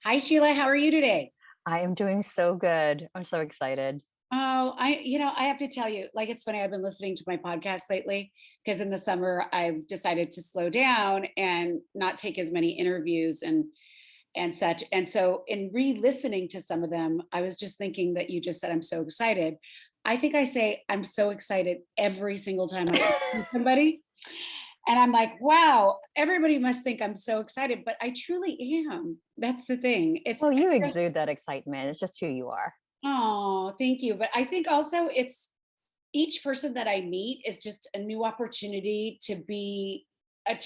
Hi, Sheila. How are you today? I am doing so good. I'm so excited. Oh, I have to tell you, like, it's funny. I've been listening to my podcast lately because in the summer I've decided to slow down and not take as many interviews and such. And so, in re-listening to some of them, I was just thinking that you just said I'm so excited. I think I say I'm so excited every single time I interview somebody, and I'm like, wow, everybody must think I'm so excited, but I truly am. That's the thing. Well, you exude that excitement. It's just who you are. Oh, thank you. But I think also it's each person that I meet is just a new opportunity to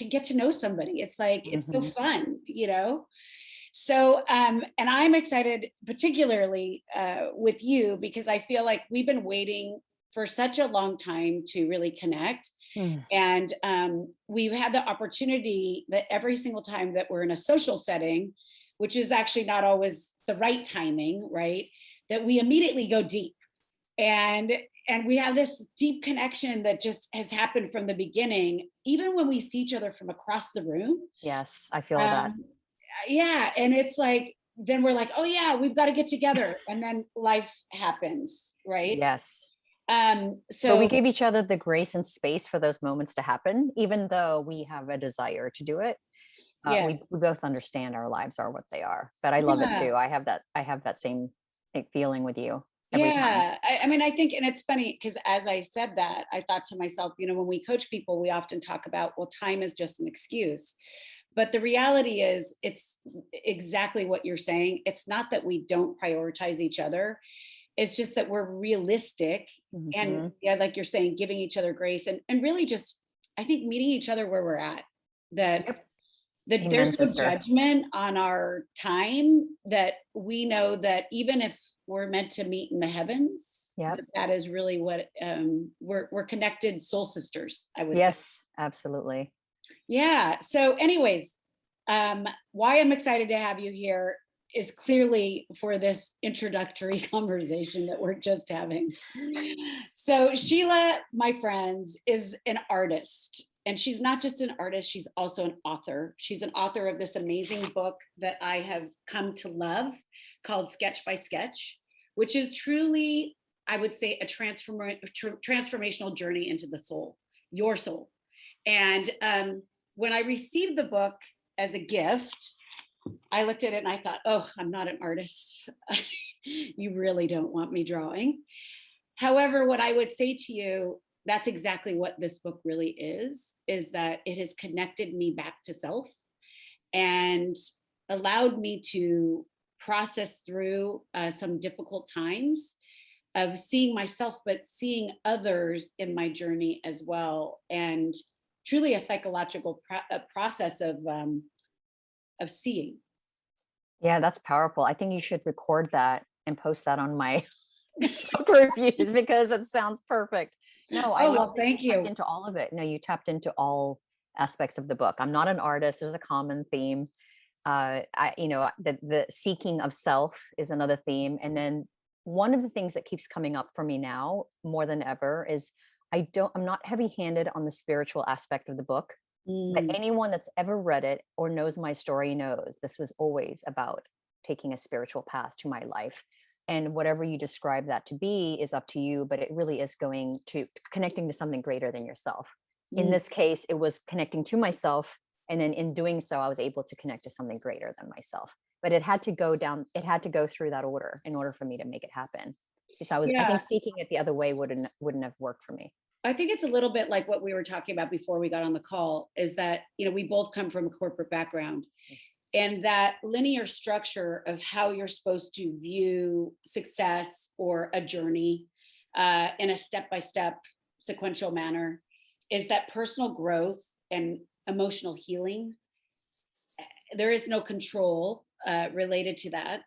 get to know somebody. It's like it's so Mhm. fun. So and I'm excited particularly with you because I feel like we've been waiting for such a long time to really connect. Mm. And we've had the opportunity that every single time that we're in a social setting, which is actually not always the right timing, right? That we immediately go deep and and we have this deep connection that just has happened from the beginning, even when we see each other from across the room. Yes, I feel that. um yeah, and it's like then we're like, oh yeah, we've got to get together, and then life happens, right? Yes. But we So give each other the grace and space for those moments to happen, even though we have a desire to do it. We yes. we both understand our lives are what they are. But I love it Yeah. too. I have that same feeling with you every time. Yeah. I mean, I think, and it's funny because as I said that, I thought to myself, when we coach people, we often talk about, well, time is just an excuse. But the reality is, it's exactly what you're saying. It's not that we don't prioritize each other, it's just that we're realistic. And Mhm. yeah, like you're saying, giving each other grace and really just, I think, meeting each other where we're at. That Yep. that Amen, there's no sister. judgment on our time, that we know that even if we're meant to meet in the heavens, Yep. that is really what we're connected soul sisters, I would say. Yes, absolutely. Yeah. So anyways, why I'm excited to have you here is clearly for this introductory conversation that we're just having. So Sheila, my friends, is an artist. And she's not just an artist, she's also an author. She's an author of this amazing book that I have come to love called Sketch by Sketch, which is truly, I would say, a transformational journey into the soul, your soul. And when I received the book as a gift, I looked at it and I thought, oh, I'm not an artist. You really don't want me drawing. However, what I would say to you, that's exactly what this book really is that it has connected me back to self and allowed me to process through some difficult times of seeing myself, but seeing others in my journey as well. And truly a psychological process of seeing. Yeah, that's powerful. I think you should record that and post that on my book reviews because it sounds perfect. No, I Oh, love well, that you thank tapped you. into all of it. No, you tapped into all aspects of the book. I'm not an artist. There's a common theme. The seeking of self is another theme. And then one of the things that keeps coming up for me now more than ever is I'm not heavy handed on the spiritual aspect of the book. But Mm, anyone that's ever read it or knows my story knows this was always about taking a spiritual path to my life. And whatever you describe that to be is up to you, but it really is going to connecting to something greater than yourself. In mm. this case, it was connecting to myself. And then in doing so, I was able to connect to something greater than myself. But it had to go through that order in order for me to make it happen. Because I think Yeah. seeking it the other way wouldn't have worked for me. I think it's a little bit like what we were talking about before we got on the call is that, we both come from a corporate background, and that linear structure of how you're supposed to view success or a journey in a step by step sequential manner is that personal growth and emotional healing. There is no control related to that.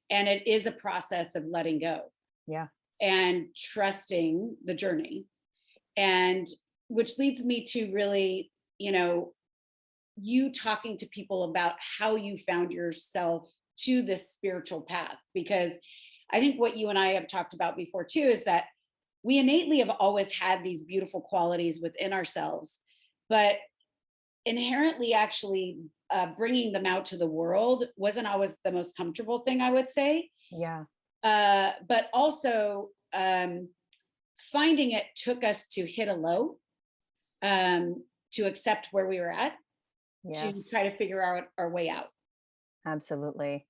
And it is a process of letting go Yeah. and trusting the journey. And which leads me to really, you talking to people about how you found yourself to this spiritual path. Because I think what you and I have talked about before too is that we innately have always had these beautiful qualities within ourselves, but inherently actually bringing them out to the world wasn't always the most comfortable thing, I would say. Yeah. But also finding it took us to hit a low, to accept where we were at, to Yes. try to figure out our way out. Absolutely.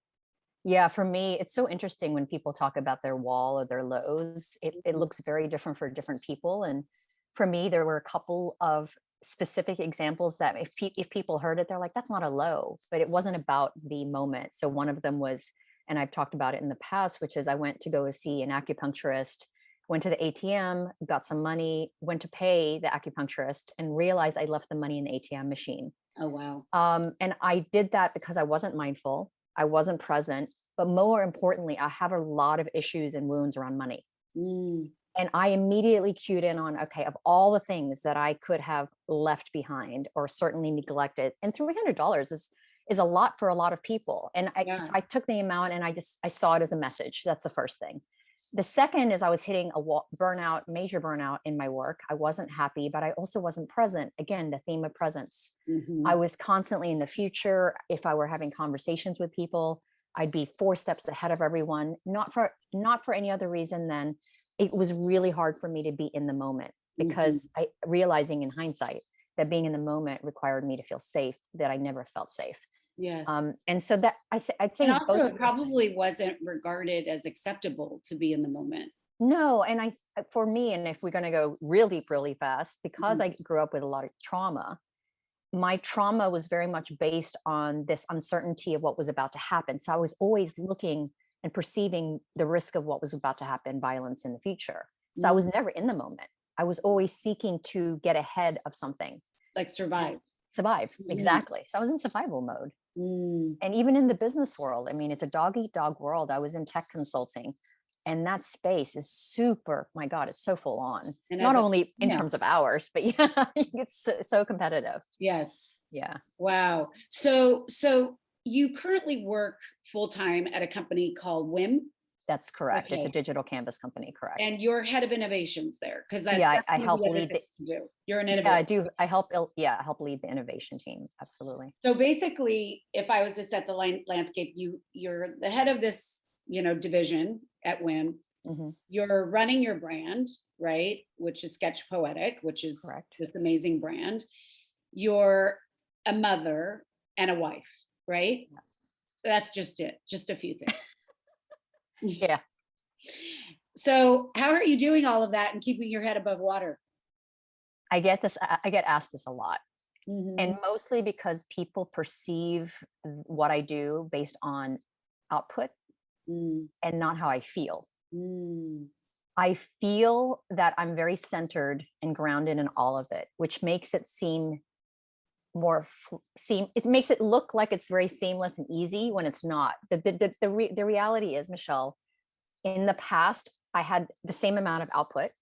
Yeah, for me, it's so interesting when people talk about their wall or their lows. It looks very different for different people. And for me, there were a couple of specific examples that if people heard it, they're like, that's not a low, but it wasn't about the moment. So one of them was, and I've talked about it in the past, which is I went to go see an acupuncturist, went to the ATM, got some money, went to pay the acupuncturist, and realized I left the money in the ATM machine. Oh, wow. And I did that because I wasn't mindful. I wasn't present, but more importantly, I have a lot of issues and wounds around money. Mm, And I immediately cued in on, okay, of all the things that I could have left behind or certainly neglected, and $300 is a lot for a lot of people. And yeah. so I took the amount and I saw it as a message. That's the first thing. The second is I was hitting a burnout, major burnout in my work. I wasn't happy, but I also wasn't present. Again, the theme of presence. I was constantly in the future. If I were having conversations with people, I'd be 4 steps ahead of everyone, not for any other reason than it was really hard for me to be in the moment, because I realizing in hindsight that being in the moment required me to feel safe, that I never felt safe. Yes. And so that I'd And say also, both it probably wasn't regarded as acceptable to be in the moment. no, and for me, and if we're going to go really, really fast, because Mhm. I grew up with a lot of trauma, my trauma was very much based on this uncertainty of what was about to happen. So I was always looking and perceiving the risk of what was about to happen, violence in the future. So I Mm, was never in the moment. I was always seeking to get ahead of something like and survive. survive. Mm, Exactly. So I was in survival mode. mm. And even in the business world, I mean, it's a dog eat dog world. I was in tech consulting, and that space is super, my God, it's so full on, And not as a, only in yeah, terms of hours, but yeah, it's so competitive. yes. Yeah. Wow. So you currently work full time at a company called WIM. That's correct. It's a Okay. digital canvas company, correct. And you're head of innovations there, because Yeah, that's I one of help the other lead the things you do. You're an yeah, innovator. I do. I help yeah, I help lead the innovation team. Absolutely. So basically, if I was to set the landscape, you're the head of this, division at WIM. Hmm. You're running your brand, right? Which is SketchPoetic, which is Correct. this amazing brand. You're a mother and a wife, right? Yeah. That's just it, just a few things. Yeah. So, how are you doing all of that and keeping your head above water? I get asked this a lot. Hmm. And mostly because people perceive what I do based on output Mm, and not how I feel. mm, I feel that I'm very centered and grounded in all of it, which makes it seem it makes it look like it's very seamless and easy when it's not. The reality is, Michelle, in the past, I had the same amount of output,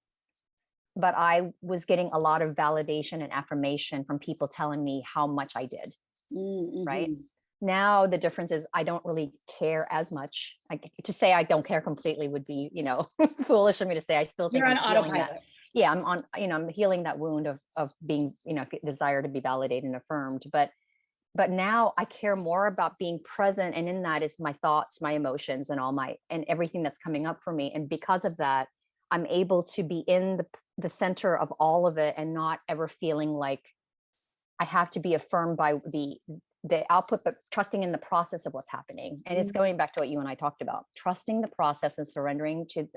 but I was getting a lot of validation and affirmation from people telling me how much I did, right? mm-hmm. Now the difference is I don't really care as much. To say I don't care completely would be, foolish of me to say. I still think You're on I'm healing that. autopilot. Yeah, I'm healing that wound of being, desire to be validated and affirmed. But now I care more about being present, and in that is my thoughts, my emotions, and and everything that's coming up for me. And because of that, I'm able to be in the center of all of it and not ever feeling like I have to be affirmed by the output, but trusting in the process of what's happening. And it's going back to what you and I talked about, trusting the process and surrendering to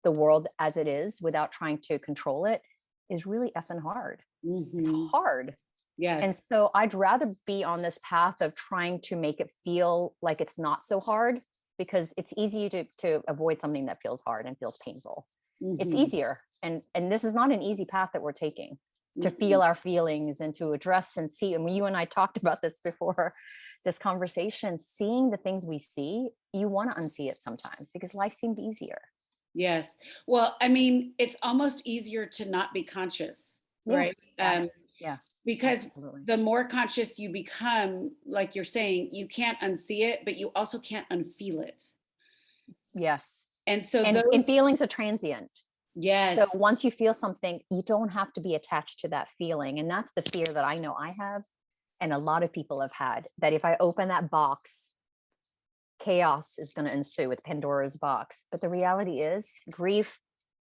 the world as it is without trying to control it is really effing hard. It's Mm-hmm. hard. And Yes. so I'd rather be on this path of trying to make it feel like it's not so hard, because it's easy to avoid something that feels hard and feels painful. It's Mm-hmm. easier. And this is not an easy path that we're taking, to Mm-hmm. feel our feelings and to address and see. And you and I talked about this before this conversation, seeing the things we see, you want to unsee it sometimes because life seemed easier. Yes. Well, I mean, it's almost easier to not be conscious, Yeah, right? yeah, Because absolutely. the more conscious you become, like you're saying, you can't unsee it, but you also can't unfeel it. Yes. And so And those, feelings are transient. So yes. once you feel something, you don't have to be attached to that feeling. And that's the fear that I know I have, and a lot of people have had, that if I open that box, chaos is going to ensue with Pandora's box. But the reality is grief,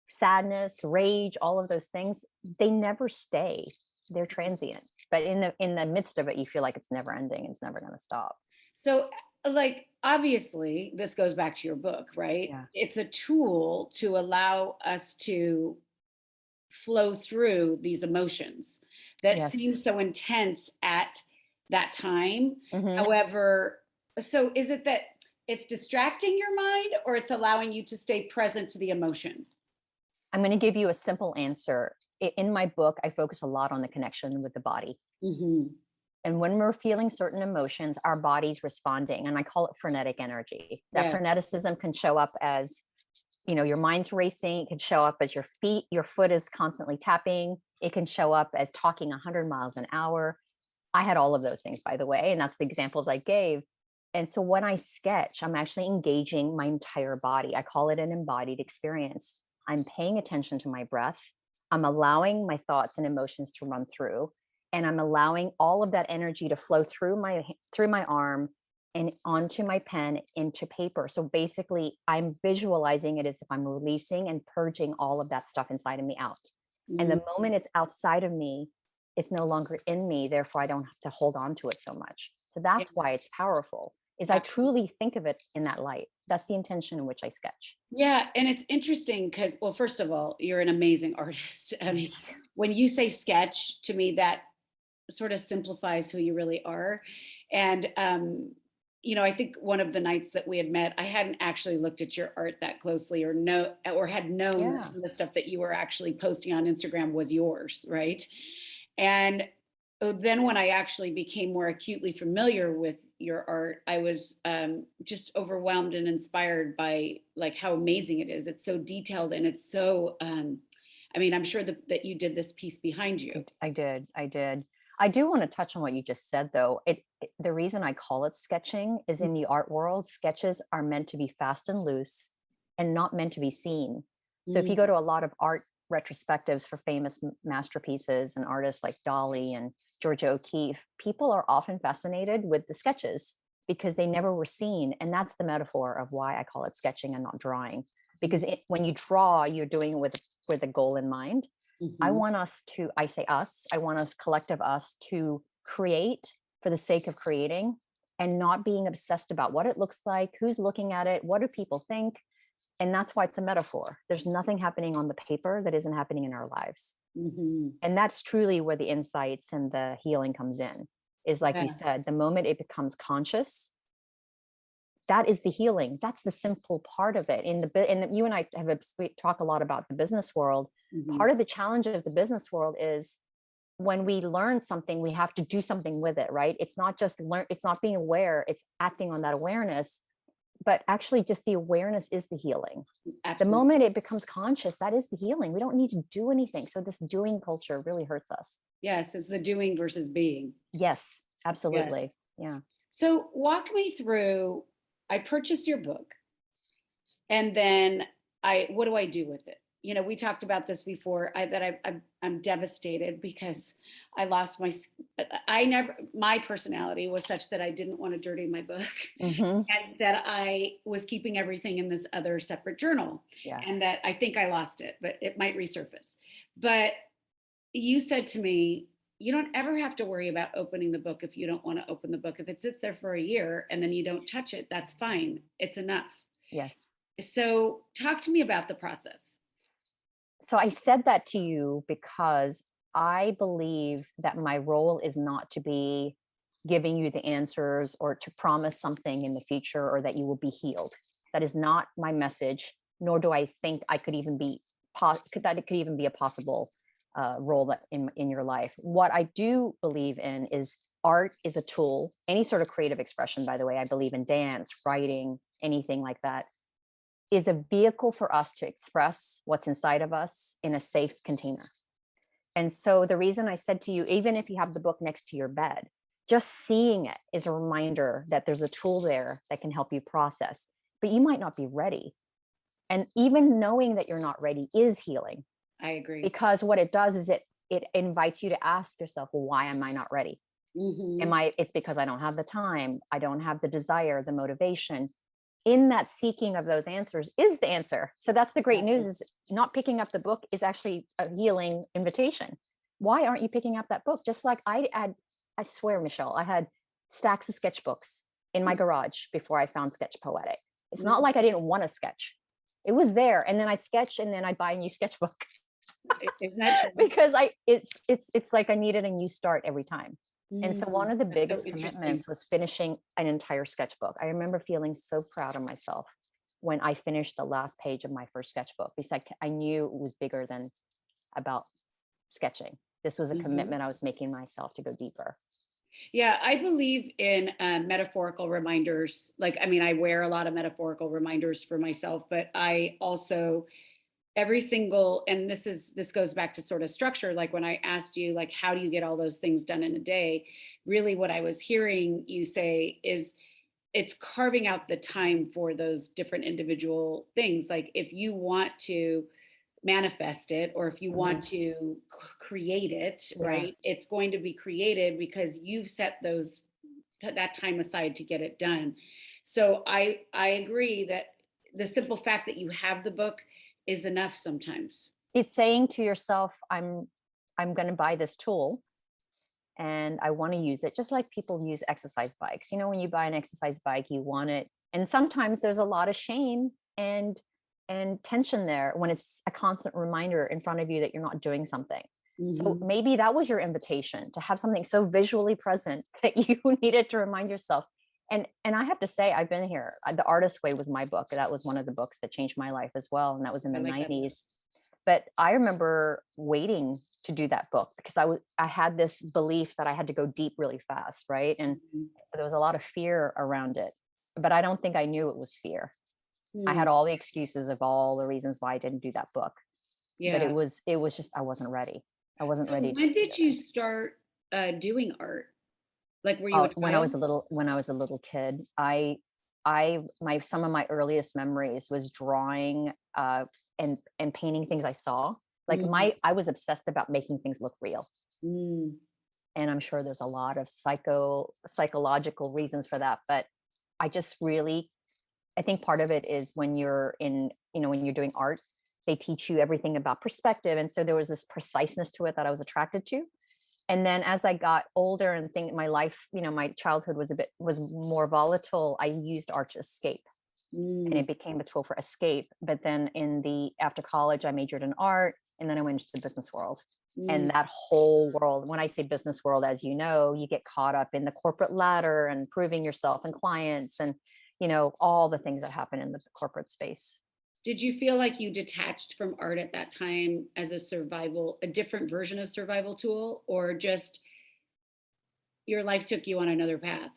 sadness, rage, all of those things, they never stay. They're transient. But in the midst of it, you feel like it's never ending. It's never going to stop. So, like, obviously, this goes back to your book, right? Yeah. It's a tool to allow us to flow through these emotions that Yes. seem so intense at that time. Hmm. However, so is it that it's distracting your mind or it's allowing you to stay present to the emotion? I'm going to give you a simple answer. In my book, I focus a lot on the connection with the body. Hmm. And when we're feeling certain emotions, our body's responding. And I call it frenetic energy. That Yeah. freneticism can show up as, your mind's racing. It can show up as your foot is constantly tapping. It can show up as talking 100 miles an hour. I had all of those things, by the way. And that's the examples I gave. And so when I sketch, I'm actually engaging my entire body. I call it an embodied experience. I'm paying attention to my breath. I'm allowing my thoughts and emotions to run through, and I'm allowing all of that energy to flow through my arm and onto my pen into paper. So basically, I'm visualizing it as if I'm releasing and purging all of that stuff inside of me out. And Mm. the moment it's outside of me, it's no longer in me. Therefore, I don't have to hold on to it so much. So Yeah, that's why it's powerful. Is I absolutely. truly think of it in that light. That's the intention in which I sketch. Yeah, and it's interesting because, well, first of all, you're an amazing artist. I Thank mean, when you say sketch, to me, that sort of simplifies who you really are. And I think one of the nights that we had met, I hadn't actually looked at your art that closely or had known that Yeah. some of the stuff that you were actually posting on Instagram was yours, right? And then when I actually became more acutely familiar with your art, I was just overwhelmed and inspired by like how amazing it is. It's so detailed and it's so I mean, I'm sure that you did this piece behind you. I did. I did. I do want to touch on what you just said, though. The reason I call it sketching is in the art world, sketches are meant to be fast and loose and not meant to be seen. So if you go Mhm. to a lot of art retrospectives for famous masterpieces and artists like Dali and Georgia O'Keeffe, people are often fascinated with the sketches because they never were seen. And that's the metaphor of why I call it sketching and not drawing. Because when you draw, you're doing it with a goal in mind. I Mhm. want us to, I say us, I want us, collective us, to create for the sake of creating and not being obsessed about what it looks like, who's looking at it, what do people think. And that's why it's a metaphor. There's nothing happening on the paper that isn't happening in our lives. Mhm. And that's truly where the insights and the healing comes in, is like you Yeah. said, the moment it becomes conscious, that is the healing. That's the simple part of it. And you and I we talk a lot about the business world. Mhm. Part of the challenge of the business world is when we learn something, we have to do something with it, right? It's not just learn, it's not being aware, it's acting on that awareness. But actually, just the awareness is the healing. The Absolutely. moment it becomes conscious, that is the healing. We don't need to do anything. So this doing culture really hurts us. Yes, it's the doing versus being. Yes, Yes. absolutely. Yeah. So walk me through, I purchased your book and then what do I do with it? We talked about this before. I'm devastated because I lost I never, my personality was such that I didn't want to dirty my book Hmm. and that I was keeping everything in this other separate journal Yeah. and that I think I lost it, but it might resurface. But you said to me, you don't ever have to worry about opening the book if you don't want to open the book. If it sits there for a year and then you don't touch it, that's fine. It's enough. Yes. So, talk to me about the process. So I said that to you because I believe that my role is not to be giving you the answers or to promise something in the future or that you will be healed. That is not my message, nor do I think I could even be that it could even be a possible role that in your life. What I do believe in is art is a tool. Any sort of creative expression, by the way, I believe in dance, writing, anything like that is a vehicle for us to express what's inside of us in a safe container. And so the reason I said to you, even if you have the book next to your bed, just seeing it is a reminder that there's a tool there that can help you process, but you might not be ready. And even knowing that you're not ready is healing, I agree. because what it does is it invites you to ask yourself, well, why am I not ready? Mhm. It's because I don't have the time, I don't have the desire, the motivation. In that seeking of those answers is the answer. So that's the great news, Exactly. is not picking up the book is actually a healing invitation. Why aren't you picking up that book? Just like I swear, Michelle, I had stacks of sketchbooks in my garage before I found SketchPoetic. It's not like I Mhm. didn't want to sketch. It was there. And then I'd sketch and then I'd buy a new sketchbook Isn't that true? because it's like I needed a new start every time. And so one of the That's so biggest interesting. commitments was finishing an entire sketchbook. I remember feeling so proud of myself when I finished the last page of my first sketchbook, because I knew it was bigger than about sketching. This was a Mhm. commitment I was making myself to go deeper. Yeah, I believe in metaphorical reminders. Like, I mean, I wear a lot of metaphorical reminders for myself, but I also every single, and this goes back to sort of structure, like when I asked you like how do you get all those things done in a day, really what I was hearing you say is it's carving out the time for those different individual things. Like if you want to manifest it, or if you want Mhm. to create it, Yeah. right, it's going to be created because you've set those that time aside to get it done. So I agree that the simple fact that you have the book is enough sometimes. It's saying to yourself, I'm going to buy this tool and I want to use it, just like people use exercise bikes. You know, when you buy an exercise bike, you want it. And sometimes there's a lot of shame and tension there when it's a constant reminder in front of you that you're not doing something. So Hmm. maybe that was your invitation, to have something so visually present that you needed to remind yourself. And I have to say, I've been here. The Artist Way was my book. That was one of the books that changed my life as well. And that was in I the like that book. 90s. But I remember waiting to do that book because I had this belief that I had to go deep really fast, right? And Mhm. so there was a lot of fear around it. But I don't think I knew it was fear. I Hmm. had all the excuses of all the reasons why I didn't do that book. But Yeah. it was just I wasn't ready. I wasn't So ready to when do did it. you start doing art? Like, were you a child? When I was a little kid, I my some of my earliest memories was drawing and painting things I saw. Like Mhm. I was obsessed about making things look real. Mm. And I'm sure there's a lot of psychological reasons for that, but I just really, I think part of it is when you're in, you know, when you're doing art, they teach you everything about perspective, and so there was this preciseness to it that I was attracted to. And then as I got older and think my life, you know, my childhood was more volatile, I used art to escape, and Mm. it became a tool for escape. But then in the after college, I majored in art, and then I went into the business world. Mm. And that whole world, when I say business world, as you know, you get caught up in the corporate ladder and proving yourself and clients and, you know, all the things that happen in the corporate space. Did you feel like you detached from art at that time as a different version of survival tool, or just your life took you on another path?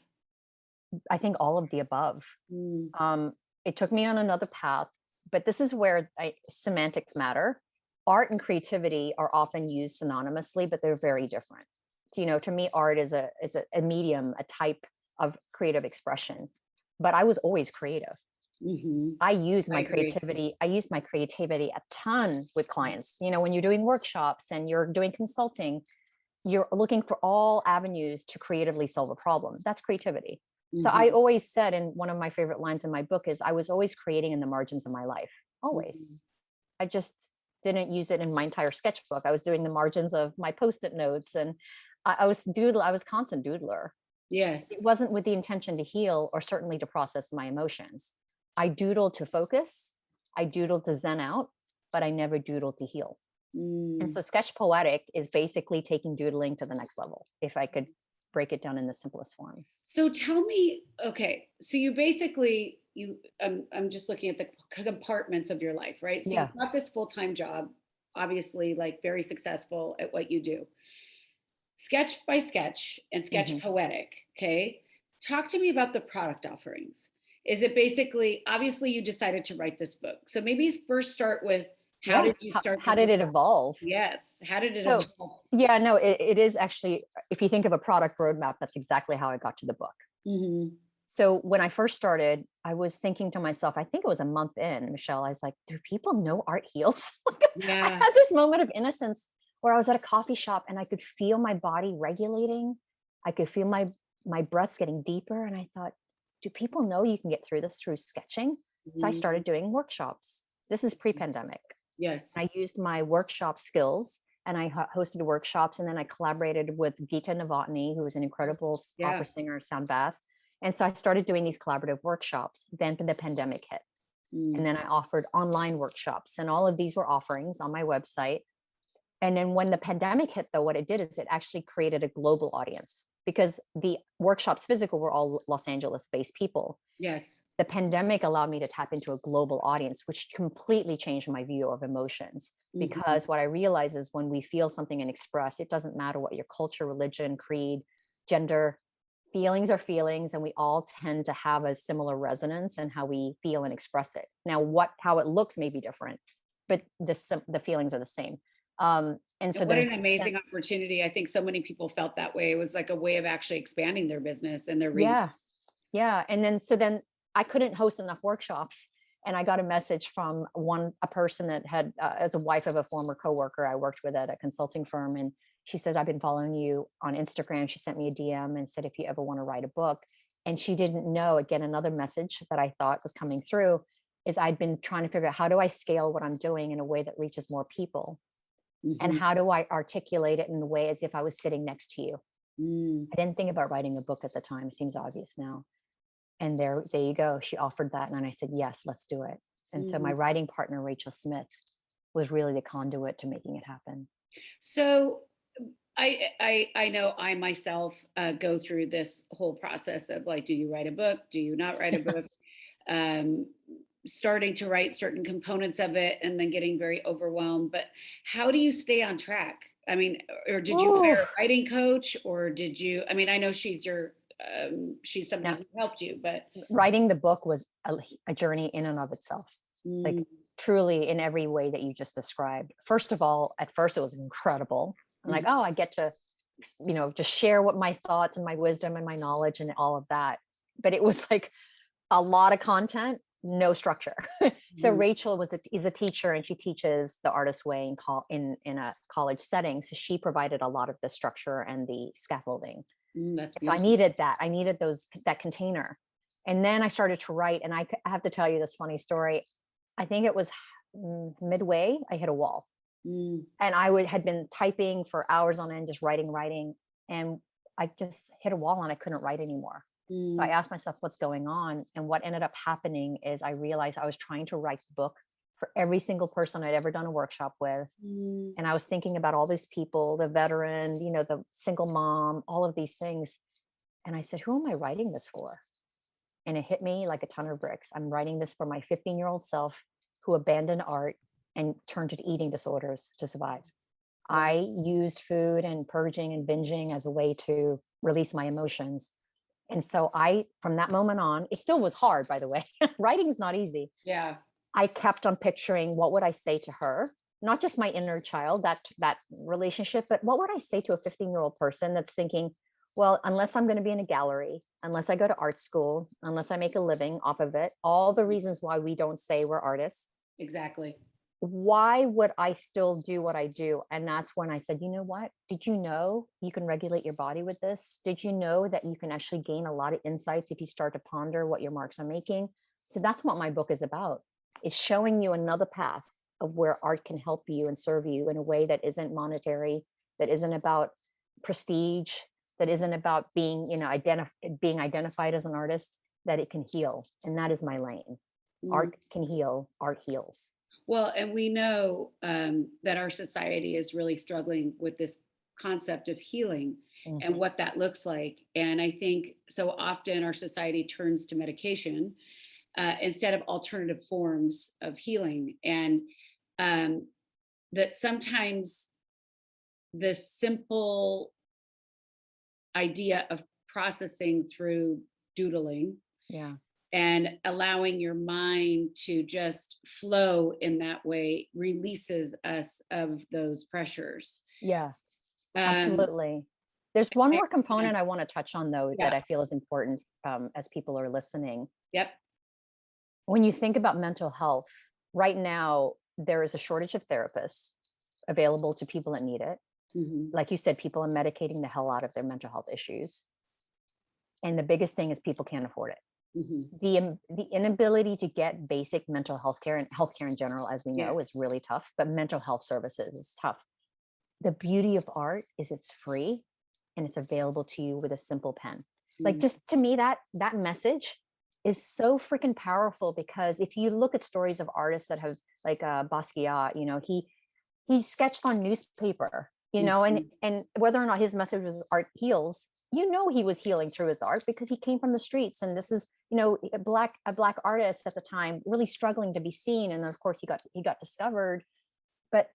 I think all of the above. Mm. Um, it took me on another path, but this is where semantics matter. Art and creativity are often used synonymously, but they're very different. So, you know, to me, art is a medium, a type of creative expression. But I was always creative. Mhm. I agree. I used my creativity a ton with clients. You know, when you're doing workshops and you're doing consulting, you're looking for all avenues to creatively solve a problem. That's creativity. So I Mhm. always said, in one of my favorite lines in my book is, I was always creating in the margins of my life. Always. Mhm. I just didn't use it in my entire sketchbook. I was doing the margins of my post-it notes, and I was constant doodler. Yes. It wasn't with the intention to heal or certainly to process my emotions. I doodled to focus. I doodled to zen out, but I never doodled to heal. And Mm. so sketch poetic is basically taking doodling to the next level, if I could break it down in the simplest form. So tell me, okay, so you basically I'm just looking at the compartments of your life, right? So Yeah. you've got this full-time job, obviously like very successful at what you do. Sketch by Sketch and Sketch Hmm. Poetic, okay? Talk to me about the product offerings. Is it basically, obviously you decided to write this book. So maybe first start with how Yeah. did you start How to did work? it evolve? Yes, how did it So, evolve? yeah, no, it is actually, if you think of a product roadmap, that's exactly how I got to the book. Mhm. So when I first started, I was thinking to myself, I think it was a month in, Michelle, I was like, do people know art heals? I Yeah. had this moment of innocence where I was at a coffee shop and I could feel my body regulating. I could feel my breaths getting deeper. And I thought, do people know you can get through this through sketching? So I Mhm. started doing workshops. This is pre-pandemic. Yes. I used my workshop skills and I hosted workshops, and then I collaborated with Geeta Novotny, who was an incredible Yeah. opera singer, sound bath. And so I started doing these collaborative workshops. Then the pandemic hit. And Mm. then I offered online workshops, and all of these were offerings on my website. And then when the pandemic hit, though, what it did is it actually created a global audience, because the workshops physical were all Los Angeles based people. Yes. The pandemic allowed me to tap into a global audience, which completely changed my view of emotions. Mhm. Because what I realize is when we feel something and express, it doesn't matter what your culture, religion, creed, gender, feelings are feelings, and we all tend to have a similar resonance in how we feel and express it. Now, how it looks may be different, but the feelings are the same. And And so what there's an this, amazing opportunity. I think so many people felt that way. It was like a way of actually expanding their business and their reach. yeah, yeah. And then I couldn't host enough workshops. And I got a message from a person that had, as a wife of a former coworker I worked with at a consulting firm. And she said, I've been following you on Instagram. She sent me a DM and said, if you ever want to write a book. And she didn't know, again, another message that I thought was coming through is I'd been trying to figure out, how do I scale what I'm doing in a way that reaches more people? And Mhm. how do I articulate it in a way as if I was sitting next to you? Mm. I didn't think about writing a book at the time. Seems obvious now. And there you go. She offered that. And then I said, yes, let's do it. And so my Mm. writing partner, Rachel Smith, was really the conduit to making it happen. So I know I myself go through this whole process of like, do you write a book? Do you not write a book? Um, Starting to write certain components of it and then getting very overwhelmed. But how do you stay on track? I mean, or did you Ooh, hire a writing coach, or did you? I mean, I know she's somebody now, who helped you, but writing the book was a journey in and of itself, like mm, truly in every way that you just described. First of all, at first it was incredible. I'm like, mhm, oh, I get to, just share what my thoughts and my wisdom and my knowledge and all of that. But it was like a lot of content, no structure. So mhm, Rachel is a teacher, and she teaches the artist way in a college setting. So she provided a lot of the structure and the scaffolding. that's So I beautiful. needed that. I needed that container. And then I started to write, and I have to tell you this funny story. I think it was midway, I hit a wall, Mm, and had been typing for hours on end, just writing, and I just hit a wall and I couldn't write anymore. So I mm, asked myself what's going on, and what ended up happening is I realized I was trying to write the book for every single person I'd ever done a workshop with. mm, And I was thinking about all these people, the veteran, the single mom, all of these things. And I said, who am I writing this for? And it hit me like a ton of bricks. I'm writing this for my 15-year-old self who abandoned art and turned to eating disorders to survive. wow. I used food and purging and binging as a way to release my emotions. And so from that moment on, it still was hard, by the way. Writing is not easy. Yeah. I kept on picturing, what would I say to her? Not just my inner child, that relationship, but what would I say to a 15-year-old person that's thinking, well, unless I'm going to be in a gallery, unless I go to art school, unless I make a living off of it, all the reasons why we don't say we're artists, Exactly. why would I still do what I do? And that's when I said, you know what? Did you know you can regulate your body with this? Did you know that you can actually gain a lot of insights if you start to ponder what your marks are making? So that's what my book is about, is showing you another path of where art can help you and serve you in a way that isn't monetary, that isn't about prestige, that isn't about being, being identified as an artist, that it can heal. And that is my lane. Mm. Art can heal, art heals. Well, and we know that our society is really struggling with this concept of healing and Mhm. what that looks like. And I think so often our society turns to medication instead of alternative forms of healing. And um, that sometimes the simple idea of processing through doodling Yeah, and allowing your mind to just flow in that way releases us of those pressures. yeah, Um, absolutely. There's one and- more yeah, component I want to touch on, though, that yeah, I feel is important, as people are listening. yep, When you think about mental health, right now, there is a shortage of therapists available to people that need it. Mhm. Like you said, people are medicating the hell out of their mental health issues. And the biggest thing is people can't afford it. Mhm. The inability to get basic mental health care, and healthcare in general, as we Yeah. know, is really tough, but mental health services is tough. The beauty of art is it's free and it's available to you with a simple pen. Like, Mm. just to me, that message is so freaking powerful, because if you look at stories of artists that have, like, Basquiat, he sketched on newspaper, and Mhm. whether or not his message was art heals, he was healing through his art because he came from the streets. And this is, a black artist at the time, really struggling to be seen. And then, of course, he got discovered. But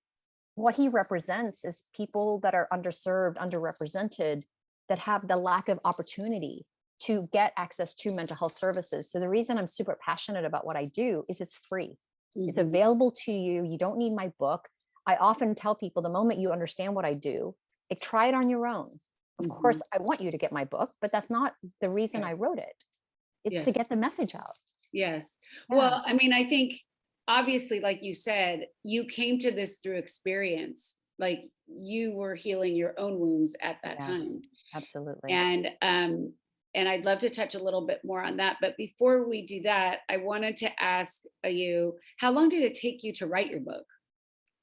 what he represents is people that are underserved, underrepresented, that have the lack of opportunity to get access to mental health services. So the reason I'm super passionate about what I do is it's free. It's Mhm. available to you. You don't need my book. I often tell people, the moment you understand what I do, like, try it on your own. Of Mhm. course, I want you to get my book, but that's not the reason Yeah. I wrote it. It's Yeah. to get the message out. Yes. Yeah. Well, I mean, I think obviously, like you said, you came to this through experience. Like, you were healing your own wounds at that Yes, time. absolutely. And I'd love to touch a little bit more on that. But before we do that, I wanted to ask you, how long did it take you to write your book?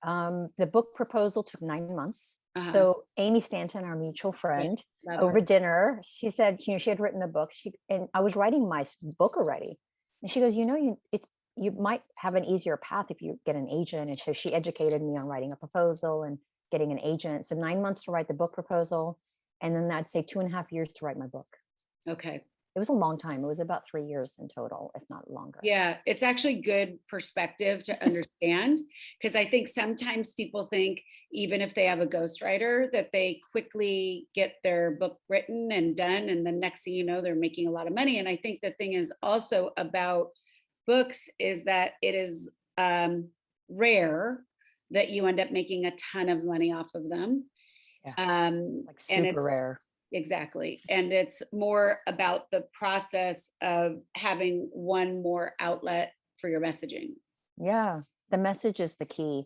The book proposal took 9 months. Uh-huh. So Amy Stanton, our mutual Yeah. friend, Love her. over dinner, she said, she had written a book. And I was writing my book already, and she goes, you might have an easier path if you get an agent. And so she educated me on writing a proposal and getting an agent. So 9 months to write the book proposal, and then I'd say 2.5 years to write my book. Okay. It was a long time. It was about 3 years in total, if not longer. Yeah, it's actually good perspective to understand, because I think sometimes people think, even if they have a ghostwriter, that they quickly get their book written and done, and the next thing you know, they're making a lot of money. And I think the thing is also about books is that it is rare that you end up making a ton of money off of them. Yeah, like And super rare. exactly. And it's more about the process of having one more outlet for your messaging. Yeah, the message is the key.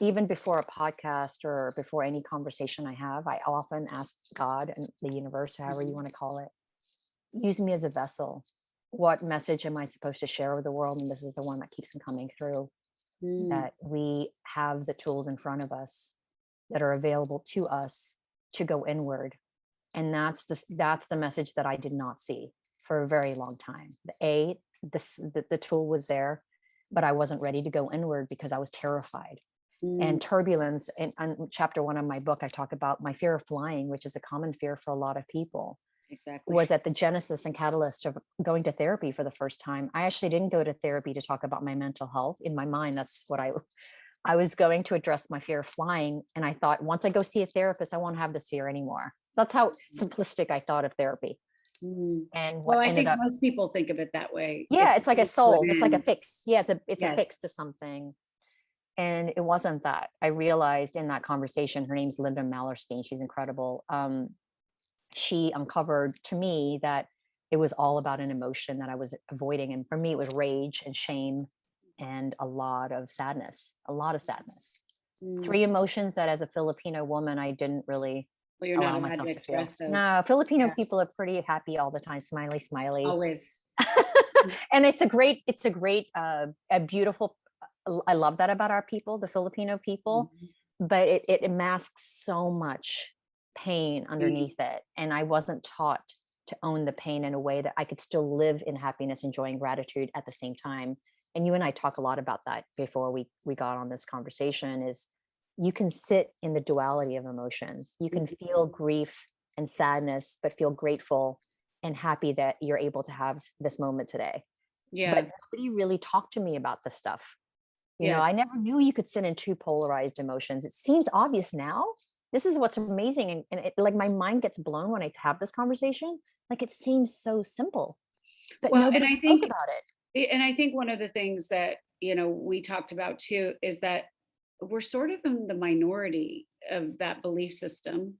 Even before a podcast or before any conversation I have, I often ask God and the universe, however you Mhm. want to call it, use me as a vessel. What message am I supposed to share with the world? And this is the one that keeps on coming through, Mm. that we have the tools in front of us that are available to us to go inward. And that's the message that I did not see for a very long time. The tool was there, but I wasn't ready to go inward because I was terrified. Mm. And turbulence, in chapter 1 of my book, I talk about my fear of flying, which is a common fear for a lot of people, Exactly. was at the genesis and catalyst of going to therapy for the first time. I actually didn't go to therapy to talk about my mental health. In my mind, that's what I was going to address my fear of flying. And I thought, once I go see a therapist, I won't have this fear anymore. That's how simplistic I thought of therapy. Mm. And Well, what I ended think up, most people think of it that way. yeah, it's like a Put solve. It's like a in. fix. Yeah, it's a Yes. fix to something. And it wasn't that. I realized in that conversation, her name's Linda Mallerstein. She's incredible. She uncovered to me that it was all about an emotion that I was avoiding. And for me, it was rage and shame and a lot of sadness, a lot of sadness. Mm. 3 emotions that as a Filipino woman, I didn't really Well, you're not allow allowed to myself to feel. express those. No, Filipino Yeah, people are pretty happy all the time, smiley, smiley. always. And a beautiful, I love that about our people, the Filipino people, Mhm. but it masks so much pain Mm. underneath it. And I wasn't taught to own the pain in a way that I could still live in happiness, enjoying gratitude at the same time. And you and I talk a lot about that before we got on this conversation, is you can sit in the duality of emotions. You can feel grief and sadness, but feel grateful and happy that you're able to have this moment today. But Yeah. nobody really talked to me about this stuff. Yes. I never knew you could sit in two polarized emotions. It seems obvious now. This is what's amazing. And like, my mind gets blown when I have this conversation. Like, it seems so simple, but Well, nobody spoke about it. and I think one of the things that, we talked about too is that we're sort of in the minority of that belief system.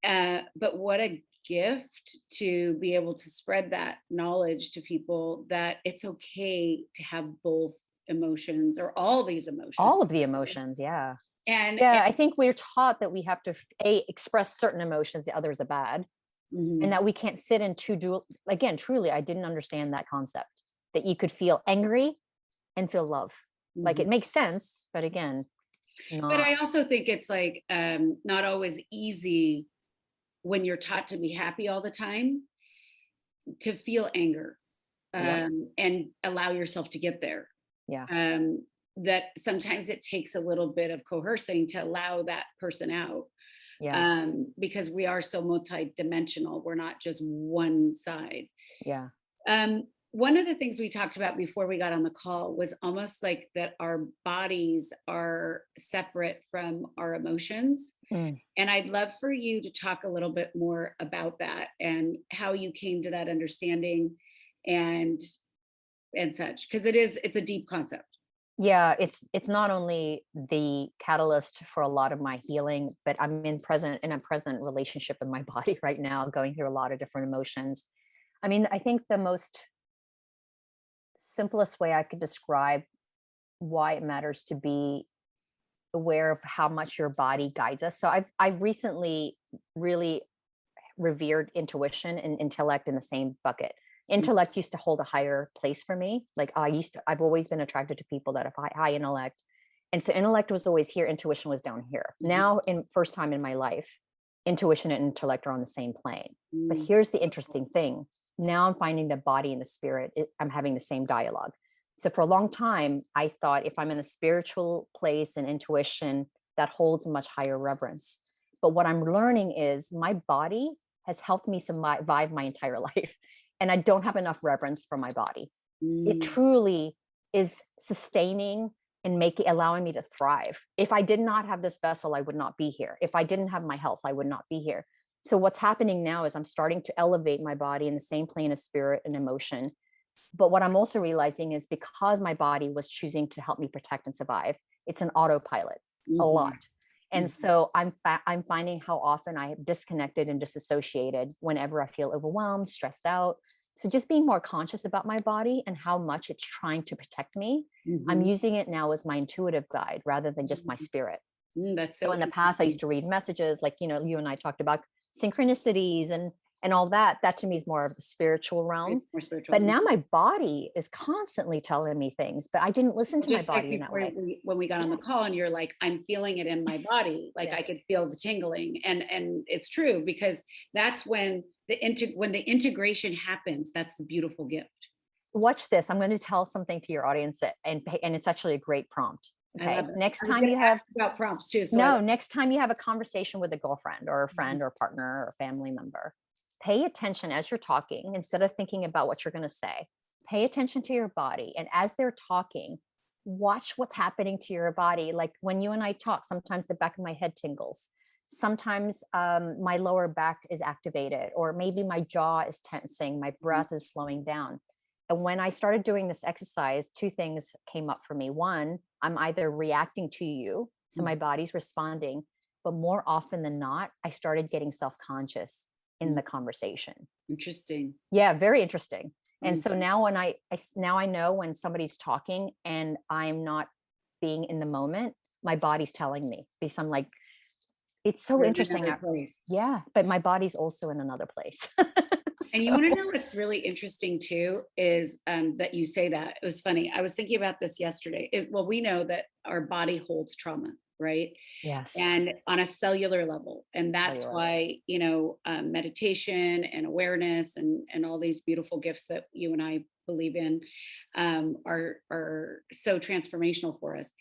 But what a gift to be able to spread that knowledge to people, that it's okay to have both emotions or all these emotions. All of the emotions. Yeah. And Yeah, I think we're taught that we have to express certain emotions, the others are bad, and mhm. that we can't sit in two dual. Again, truly, I didn't understand that concept that you could feel angry and feel love. Like Mhm. it makes sense, but again, But not. I also think it's like not always easy when you're taught to be happy all the time to feel anger Yep. and allow yourself to get there. Yeah. Um, that sometimes it takes a little bit of coercing to allow that person out Yeah. because we are so multidimensional. We're not just one side. Yeah. One of the things we talked about before we got on the call was almost like that our bodies are separate from our emotions. Mm. And I'd love for you to talk a little bit more about that and how you came to that understanding and such, because it's a deep concept. Yeah, it's not only the catalyst for a lot of my healing, but I'm in a present relationship with my body right now, going through a lot of different emotions. I mean, I think the most simplest way I could describe why it matters to be aware of how much your body guides us. So I've recently really revered intuition and intellect in the same bucket. Intellect used to hold a higher place for me. Like I've always been attracted to people that have high intellect. And so intellect was always here, intuition was down here. Mhm. Now, in first time in my life, intuition and intellect are on the same plane. But Mm. here's the interesting thing. Now I'm finding the body and the spirit, I'm having the same dialogue. So for a long time, I thought if I'm in a spiritual place and intuition, that holds a much higher reverence. But what I'm learning is my body has helped me survive my entire life. And I don't have enough reverence for my body. It Mm. truly is sustaining and allowing me to thrive. If I did not have this vessel, I would not be here. If I didn't have my health, I would not be here. So what's happening now is I'm starting to elevate my body in the same plane of spirit and emotion. But what I'm also realizing is because my body was choosing to help me protect and survive, it's an autopilot a lot. Mhm. And Mhm. so I'm finding how often I have disconnected and disassociated whenever I feel overwhelmed, stressed out. So just being more conscious about my body and how much it's trying to protect me. I'm Mhm. using it now as my intuitive guide rather than just my spirit. That's So so in the past, I interesting. used to read messages like, you and I talked about synchronicities and all that. That to me is more of the spiritual realm. It's more spiritual. But now my body is constantly telling me things, but I didn't listen to my Just like body in that before way. when we got on Yeah. the call and you're like, I'm feeling it in my body. Like Yeah. I could feel the tingling. And it's true because that's when when the integration happens, that's the beautiful gift. Watch this. I'm going to tell something to your audience and it's actually a great prompt. I love Okay. it. I was gonna ask about prompts too. So I love Next time you have a conversation with a girlfriend or a Mhm. friend or partner or family member, pay attention as you're talking instead of thinking about what you're going to say. Pay attention to your body. And as they're talking, watch what's happening to your body. Like when you and I talk, sometimes the back of my head tingles. Sometimes my lower back is activated, or maybe my jaw is tensing, my breath is slowing down. And when I started doing this exercise, two things came up for me. One, I'm either reacting to you, so my Mhm. body's responding, but more often than not, I started getting self conscious in Mhm. the conversation. Interesting. Yeah, very interesting. And so Mhm. now now I know when somebody's talking and I'm not being in the moment, my body's telling me because I'm like, it's so You're in interesting. another place. Yeah, but my body's also in another place. And you want to So, know what's really interesting too is that you say that. It was funny. I was thinking about this yesterday. Well, we know that our body holds trauma, right? yes, And on a cellular level. And that's cellular. why, meditation and awareness and all these beautiful gifts that you and I believe in are so transformational for us.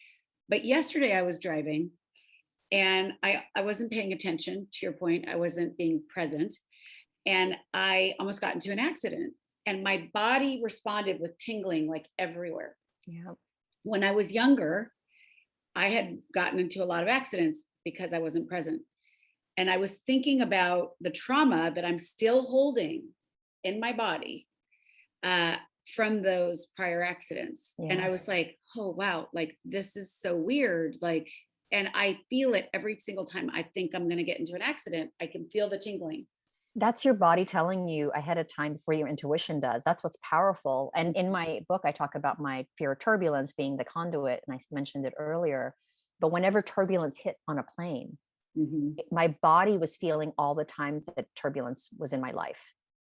But yesterday I was driving and I wasn't paying attention to your point. I wasn't being present and I almost got into an accident. And my body responded with tingling like everywhere. Yeah. When I was younger, I had gotten into a lot of accidents because I wasn't present. And I was thinking about the trauma that I'm still holding in my body uh, from those prior accidents. And Yeah. I was like, oh, wow, like this is so weird. Like, and I feel it every single time I think I'm going to get into an accident. I can feel the tingling. That's your body telling you ahead of time before your intuition does. That's what's powerful. And in my book, I talk about my fear of turbulence being the conduit, and I mentioned it earlier. But whenever turbulence hit on a plane, Mhm. my body was feeling all the times that turbulence was in my life.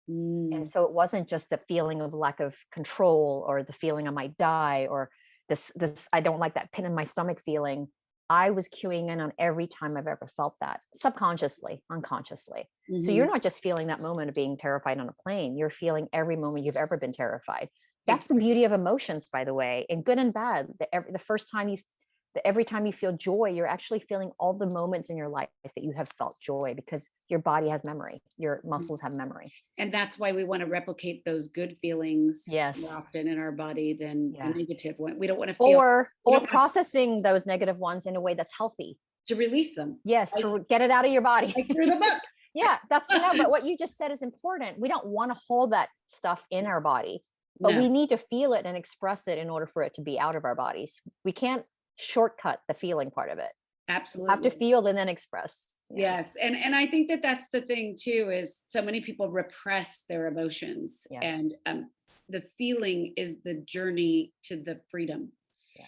And Mm. so it wasn't just the feeling of lack of control or the feeling I might die or this I don't like that pit in my stomach feeling. I was cueing in on every time I've ever felt that, subconsciously, unconsciously. So you're Mhm. not just feeling that moment of being terrified on a plane, you're feeling every moment you've ever been terrified. That's the Exactly. beauty of emotions, by the way, and good and bad. The first time every time you feel joy, you're actually feeling all the moments in your life that you have felt joy, because your body has memory, your muscles have memory. And that's why we want to replicate those good feelings more Yes. often in our body than the Yeah. negative one. We don't want to feel, we Or don't want processing those negative ones in a way that's healthy. to release them. Yes, Like, to get it out of your body. like through the book. Yeah, that's no, but what you just said is important. We don't want to hold that stuff in our body, but No, we need to feel it and express it in order for it to be out of our bodies. We can't shortcut the feeling part of it. You have to absolutely. feel and then express. Yeah. Yes. And I think that that's the thing too, is so many people repress their emotions, Yeah. and the feeling is the journey to the freedom. Yeah.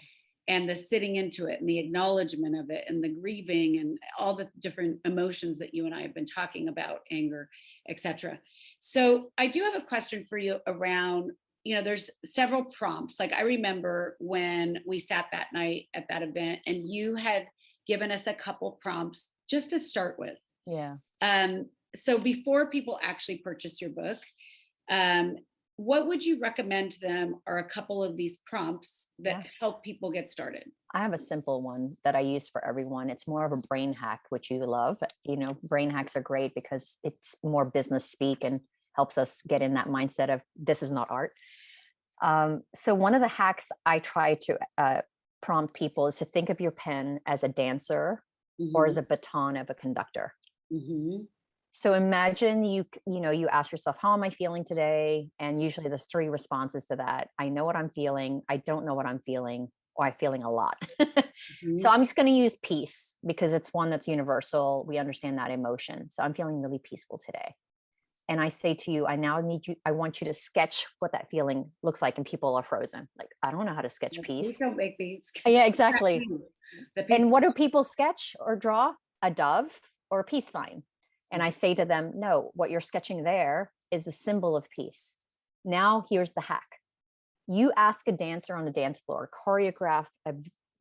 And the sitting into it and the acknowledgement of it and the grieving and all the different emotions that you and I have been talking about, anger, etc. So I do have a question for you around, there's several prompts. Like I remember when we sat that night at that event and you had given us a couple prompts just to start with. Yeah. So before people actually purchase your book, um, what would you recommend to them are a couple of these prompts that Yeah. help people get started? I have a simple one that I use for everyone. It's more of a brain hack, which you love. Brain hacks are great because it's more business speak and helps us get in that mindset of this is not art. So one of the hacks I try to prompt people is to think of your pen as a dancer or as Mhm, a baton of a conductor. mhm, So imagine you ask yourself, how am I feeling today? And usually there's three responses to that. I know what I'm feeling. I don't know what I'm feeling, or I'm feeling a lot. So mhm. I'm just going to use peace because it's one that's universal. We understand that emotion. So I'm feeling really peaceful today. And I say to you, I want you to sketch what that feeling looks like. And people are frozen. Like, I don't know how to sketch Please peace. don't make me Yeah, that exactly. piece. The piece. And what do people sketch or draw? A dove or a peace sign. And I say to them, no, what you're sketching there is the symbol of peace. Now, here's the hack. You ask a dancer on the dance floor, choreograph a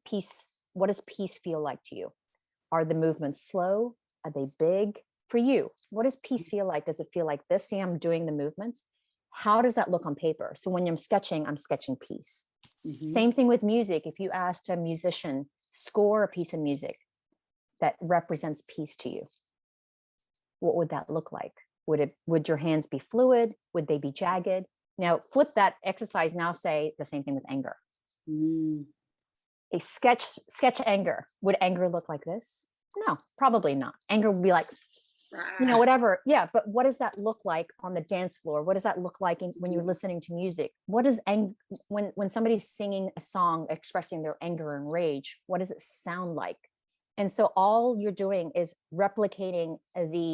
piece. What does peace feel like to you? Are the movements slow? Are they big? For you, what does peace feel like? Does it feel like this? See, I'm doing the movements. How does that look on paper? So when I'm sketching peace. Mhm. Same thing with music. If you asked a musician, score a piece of music that represents peace to you, what would that look like? Would your hands be fluid? Would they be jagged? Now flip that exercise. Now say the same thing with anger. Mm. A sketch anger. Would anger look like this? No, probably not. Anger would be like, Ah. whatever. Yeah. But what does that look like on the dance floor? What does that look like when you're Mhm. listening to music? What does when somebody's singing a song expressing their anger and rage, what does it sound like? And so all you're doing is replicating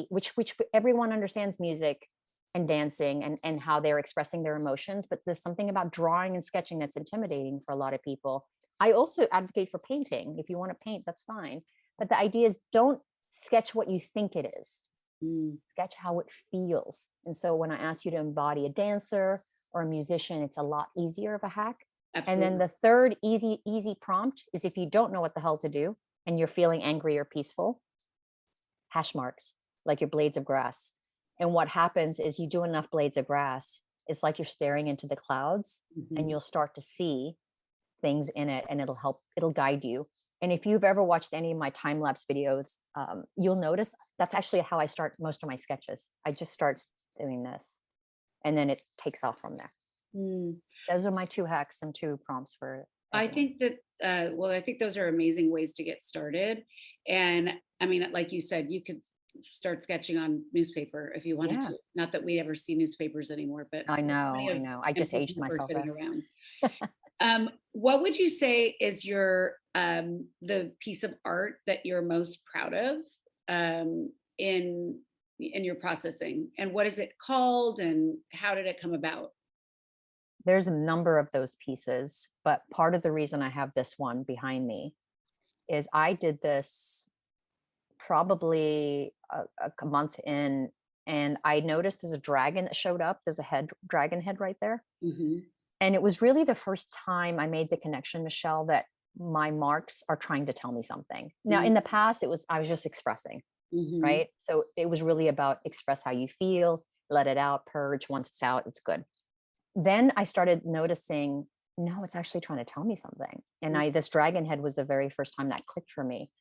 which everyone understands music and dancing and how they're expressing their emotions. But there's something about drawing and sketching that's intimidating for a lot of people. I also advocate for painting. If you want to paint, that's fine. But the idea is don't sketch what you think it is, Mm. sketch how it feels. And so when I ask you to embody a dancer or a musician, it's a lot easier of a hack. And then Absolutely. the third easy prompt is if you don't know what the hell to do and you're feeling angry or peaceful, hash marks, like your blades of grass. And what happens is you do enough blades of grass, it's like you're staring into the clouds and Mhm. you'll start to see things in it and it'll guide you. And if you've ever watched any of my time lapse videos, you'll notice that's actually how I start most of my sketches. I just start doing this and then it takes off from there. Mm. Those are my two hacks and two prompts for I everyone. think that, well, I think those are amazing ways to get started. And I mean, like you said, you could start sketching on newspaper if you wanted Yeah, to. Not that we ever see newspapers anymore, but I there's know. plenty I of know. I just empty aged paper myself sitting there. around. What would you say is the piece of art that you're most proud of in your processing, and what is it called, and how did it come about? There's a number of those pieces, but part of the reason I have this one behind me is I did this probably a month in, and I noticed there's a dragon that showed up. There's a dragon head right there. Mhm. And it was really the first time I made the connection, Michelle, that my marks are trying to tell me something. Now, in the past, I was just expressing, Mhm. right? So it was really about express how you feel, let it out, purge. Once it's out, it's good. Then I started noticing, no, it's actually trying to tell me something. And this dragon head was the very first time that clicked for me.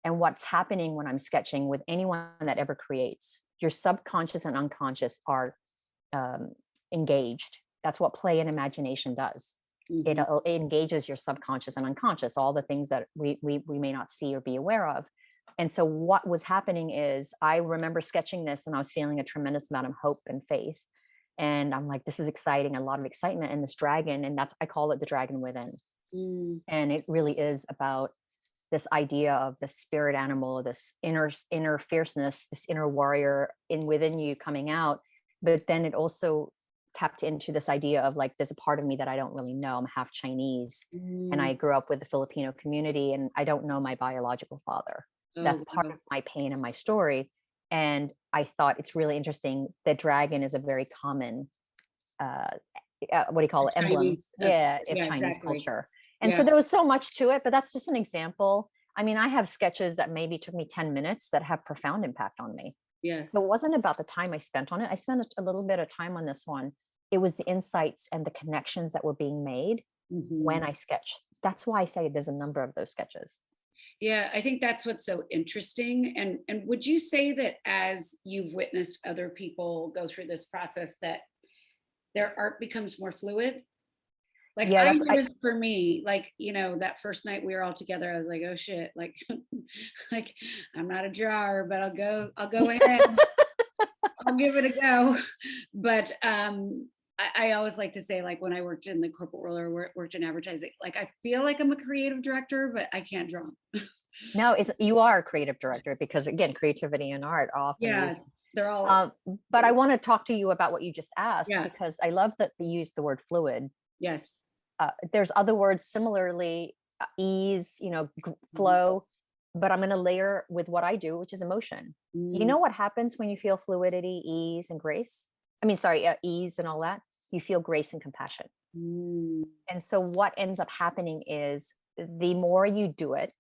And what's happening when I'm sketching with anyone that ever creates, your subconscious and unconscious are um, engaged. That's what play and imagination does. It, Mhm. it engages your subconscious and unconscious, all the things that we may not see or be aware of. And so what was happening is I remember sketching this and I was feeling a tremendous amount of hope and faith. And I'm like, this is exciting, a lot of excitement in this dragon. And that's, I call it the dragon within. Mm. And it really is about this idea of the spirit animal, this inner fierceness, this inner warrior in within you coming out. But then it also tapped into this idea of like, there's a part of me that I don't really know. I'm half Chinese, and Mm. I grew up with the Filipino community, and I don't know my biological father. Oh, That's part wow. of my pain and my story. And I thought it's really interesting that dragon is a very common uh, what do you call it, emblem, Chinese. yeah, of Yeah, Chinese exactly. culture. And so Yeah. there was so much to it, but that's just an example. I mean, I have sketches that maybe took me 10 minutes that have profound impact on me. So it Yes. wasn't about the time I spent on it. I spent a little bit of time on this one. It was the insights and the connections that were being made Mhm. when I sketched. That's why I say there's a number of those sketches. Yeah, I think that's what's so interesting. And would you say that as you've witnessed other people go through this process that their art becomes more fluid? Like Yeah, I that's I noticed for me, like, that first night we were all together, I was like, oh shit, like, like I'm not a drawer, but I'll go in, I'll give it a go. But I always like to say, like, when I worked in the corporate world or worked in advertising, like I feel like I'm a creative director, but I can't draw. no, is you are a creative director because again, creativity and art are often these. Yes, they're all, Um, but I want to talk to you about what you just asked yeah, because I love that you use the word fluid. yes. There's other words similarly, ease, Mhm. flow, but I'm going to layer with what I do, which is emotion. You Mm, know what happens when you feel fluidity, ease, and grace? I mean, sorry, ease and all that. You feel grace and compassion. mm, And so what ends up happening is the more you do it,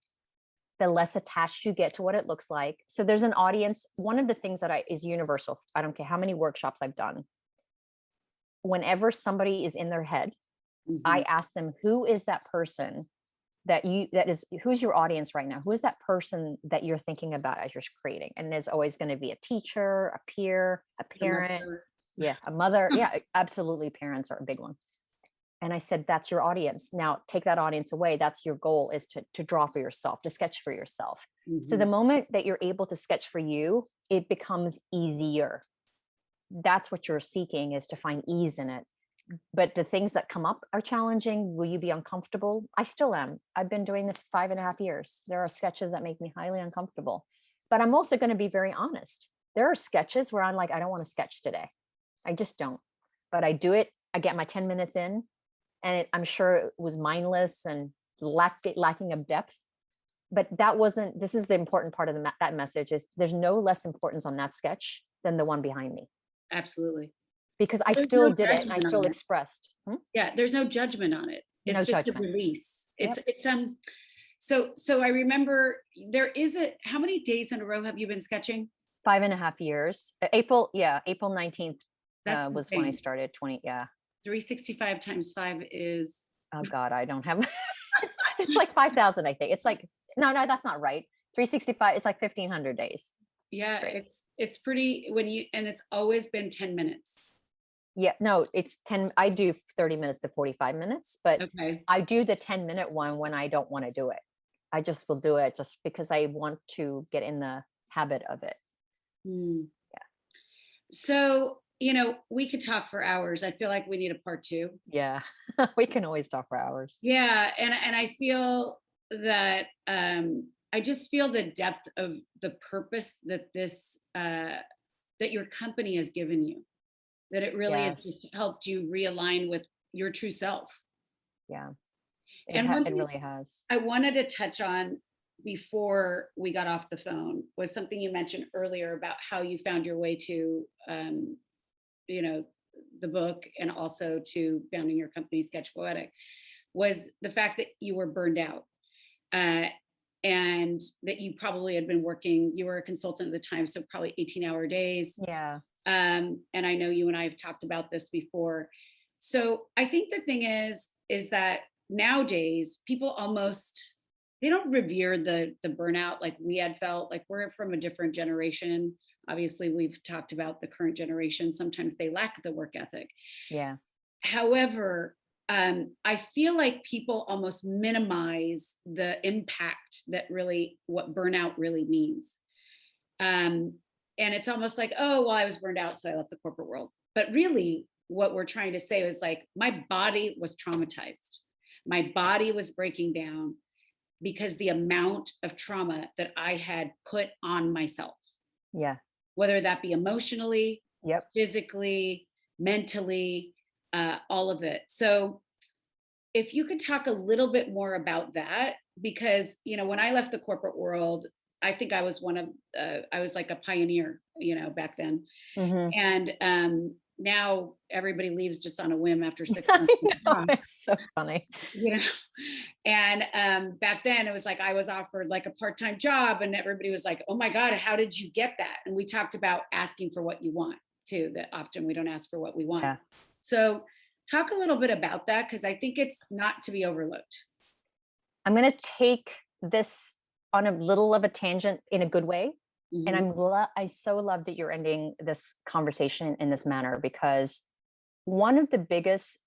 the less attached you get to what it looks like. So there's an audience. One of the things that is universal. I don't care how many workshops I've done. Whenever somebody is in their head, I mhm. ask them, who is that person who's your audience right now? Who is that person that you're thinking about as you're creating? And there's always going to be a teacher, a peer, a The parent, mother. yeah, a mother. Yeah, absolutely. Parents are a big one. And I said, that's your audience. Now take that audience away. That's your goal, is to draw for yourself, to sketch for yourself. So the Mhm. moment that you're able to sketch for you, it becomes easier. That's what you're seeking, is to find ease in it. But the things that come up are challenging. Will you be uncomfortable? I still am. I've been doing this 5.5 years. There are sketches that make me highly uncomfortable. But I'm also going to be very honest. There are sketches where I'm like, I don't want to sketch today. I just don't. But I do it. I get my 10 minutes in, and I'm sure it was mindless and lacking of depth. But that wasn't. This is the important part of that message: is there's no less importance on that sketch than the one behind me, Absolutely. because I There's no still did it and I judgment still on it. expressed. Yeah, there's no judgment on it. No It's just a judgment. release. Yep. So I remember there is how many days in a row have you been sketching? 5.5 years. April, yeah, April 19th That's was when I insane. started. 20, yeah. 365 times 5 is, Oh God, I don't have. It's like 5,000. I think it's like no, that's not right. 365. It's like 1,500 days yeah, straight. it's pretty and it's always been 10 minutes. Yeah, no, it's 10. I do 30 minutes to 45 minutes, but Okay. I do the 10-minute one when I don't want to do it. I just will do it just because I want to get in the habit of it. Hmm. So, we could talk for hours. I feel like we need a part two. Yeah, we can always talk for hours. Yeah, and I feel that I just feel the depth of the purpose that that your company has given you. That it really has Yes. just helped you realign with your true self. Yeah. And one It thing really has. I wanted to touch on, before we got off the phone was something you mentioned earlier about how you found your way to, you know, the book and also to founding your company, SketchPoetic, was the fact that you were burned out. Uh, and that you probably had been working, you were a consultant at the time, so probably 18-hour days. Yeah. And I know you and I have talked about this before. So I think the thing is that nowadays people almost, they don't revere the burnout like we had felt. Like, we're from a different generation. Obviously, we've talked about the current generation. Sometimes they lack the work ethic. Yeah. However, I feel like people almost minimize the impact that really what burnout really means. And it's almost like, oh, well, I was burned out, so I left the corporate world. But really, what we're trying to say was like, my body was traumatized. My body was breaking down because the amount of trauma that I had put on myself, Yeah. whether that be emotionally, Yep. physically, mentally, all of it. So if you could talk a little bit more about that, because, you know, when I left the corporate world, I think I was one of, I was like a pioneer, you know, back then. Hmm. And now everybody leaves just on a whim after 6 months. I know. It's so funny. You know, and back then it was like I was offered like a part-time job, and everybody was like, "Oh my God, how did you get that?" And we talked about asking for what you want too. That often we don't ask for what we want. Yeah. So talk a little bit about that, because I think it's not to be overlooked. I'm going to take this on a little of a tangent in a good way. And Mhm. I so love that you're ending this conversation in this manner, because one of the biggest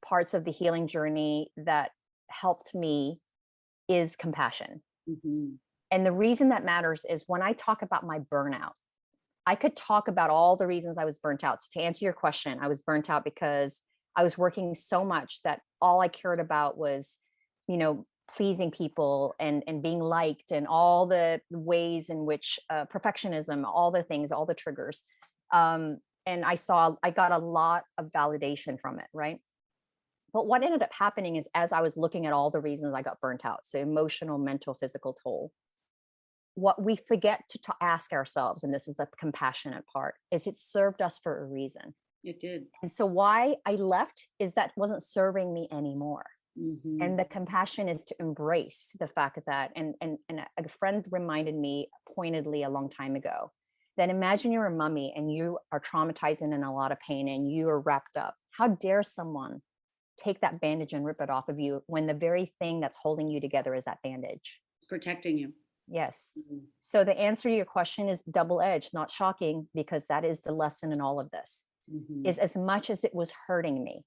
parts of the healing journey that helped me is compassion. Mhm. And the reason that matters is when I talk about my burnout, I could talk about all the reasons I was burnt out. So to answer your question, I was burnt out because I was working so much that all I cared about was, pleasing people and being liked, and all the ways in which perfectionism, all the things, all the triggers. And I got a lot of validation from it, right? But what ended up happening is, as I was looking at all the reasons I got burnt out, so emotional, mental, physical toll, what we forget to ask ourselves, and this is the compassionate part, is it served us for a reason. It did. And so why I left is that wasn't serving me anymore. Mhm. And the compassion is to embrace the fact that, and a friend reminded me pointedly a long time ago, that imagine you're a mummy and you are traumatized and in a lot of pain and you are wrapped up. How dare someone take that bandage and rip it off of you when the very thing that's holding you together is that bandage? It's protecting you. Yes. Mhm. So the answer to your question is double-edged, not shocking, because that is the lesson in all of this. Mhm. Is as much as it was hurting me,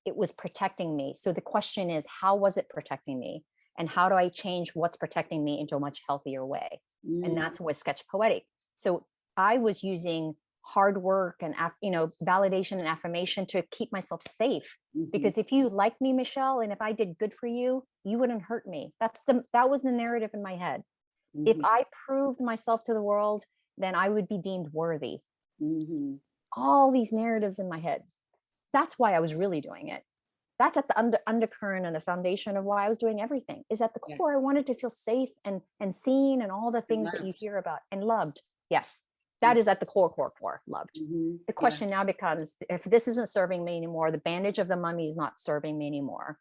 it was protecting me. So the question is, how was it protecting me? And how do I change what's protecting me into a much healthier way? And Mm. that's what Sketch Poetic. So I was using hard work and validation and affirmation to keep myself safe. Mhm. Because if you like me, Michelle, and if I did good for you, you wouldn't hurt me. That was the narrative in my head. If Mhm. I proved myself to the world, then I would be deemed worthy. Mhm. All these narratives in my head. That's why I was really doing it. That's at the undercurrent and the foundation of why I was doing everything. Is at the Yeah. core, I wanted to feel safe and seen and all the And things that you left. hear about, and loved. Yes, Yeah. that is at the core, loved. Mhm. The Yeah. question now becomes, if this isn't serving me anymore, the bandage of the mummy is not serving me anymore,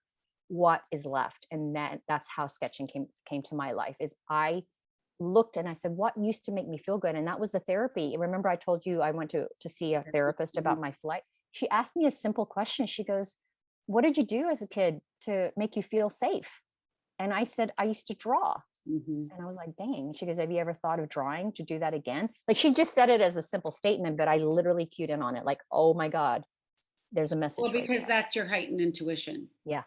what is left? And that's how sketching came to my life. Is I looked and I said, what used to make me feel good? And that was the therapy. Remember, I told you I went to see a therapist Mhm. about my flight. She asked me a simple question. She goes, what did you do as a kid to make you feel safe? And I said, I used to draw. Mhm. And I was like, dang. She goes, have you ever thought of drawing to do that again? Like, she just said it as a simple statement, but I literally cued in on it. Like, oh my God, there's a Well, message right because there. that's your heightened intuition Yeah.